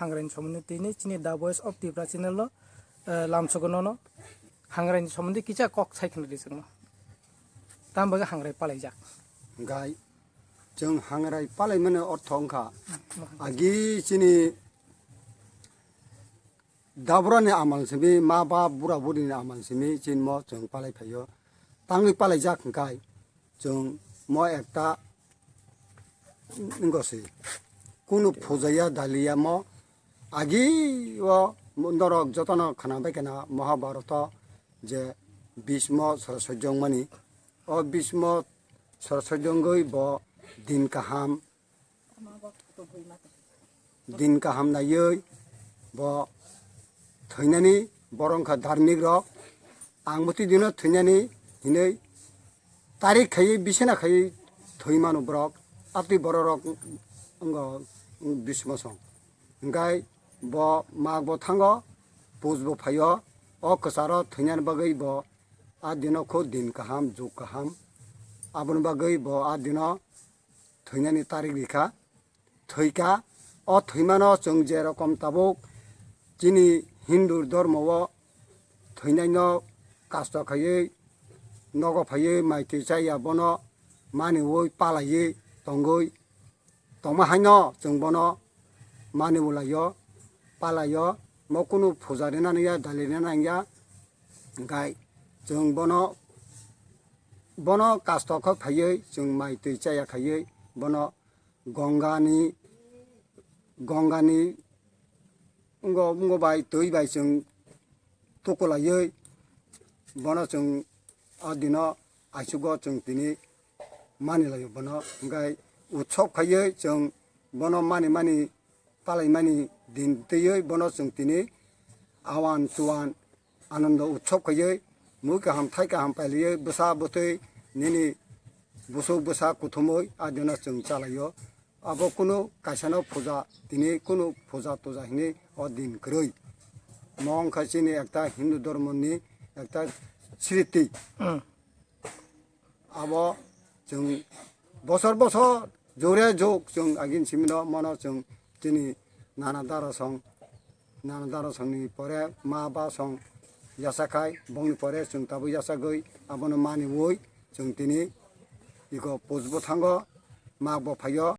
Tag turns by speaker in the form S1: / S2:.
S1: Hangrai somonde tini chini the voice of Tripura channel lo lamsogono Hangrai somonde kicha kok saikna disno tam baga Hangrai palaijak
S2: gai जों हांग्राय पालाय माने अर्थ अंखा आगि चिनि दाबरानि आमाल सेबि मा बा बुरा बुरिनि आमाल सेमि चिन म जों पालाय फायो तांगि पालाय जाक गाय जों म एकटा इंगसि कुनु फुजाया दालिया म आगि व मन्दरक जतन खाना बेकेना महाभारत जे भीष्म सरसजंमनि अ भीष्म सरसजंगै ब दिन kaham naयै bo थैनानै बरंखा धार्मिक रक आंबोति दिनो थैनानै हिनै तारिख खायै बिसेना खायै थैमानु ब्रक आति बररक अंग बिस्मसं गाय bo माग bo थांगो पुज bo फायो अ कसारो थैनानै बागै bo आ दिनो खो दिन kaham जुग kaham आबन बागै bo आ दिनो थैनानै तारिख लिखा थैका अ थैमानो जों जेरकम ताबुक जिनि हिन्दु धर्मव थैनायनो कास्ट खायै नग फायै माइति जाया बनो मानिवै पालायै तंगै तंमाहायनो जों बनो मानिवलायो पालायो मकुनु फुजारिनानैया दालिनानैया गाय जों बनो कास्ट खौ फायै जों माइति जाया खायै बनो गंगानि उंगो बाय दै बाय जों तोकलायै बनो जों आदिनो आइसुगो जों दिनै मानिलायो बनो गाय उत्सव खायै जों बनो मानि पालाय मानि दिन दैयै बनो जों दिनै आवान सुवान आनन्द उत्सव खायै मुइ गाहाम थाइ गाहाम पालियै बोसा बोथै निनि बुसौ बोसा कुथुमै आदिनो जों चालायो आबो कुनु काइसानो फुजा दिनै कुनु फुजा तुजा हिनि अ दिन ग्रै मं खासिनि एकटा हिन्दु धर्मनि एकटा स्मृति आबो जों बसर जौरे जौग जों आगिन सिमिनो मनो जों दिनै नाना दारा संनि परे मा बा सं यासाखाय बंनि परे जों ताबो यासागै आबोनो मानिवै जों दिनै इको पुजबो थांगो मागबो फायो।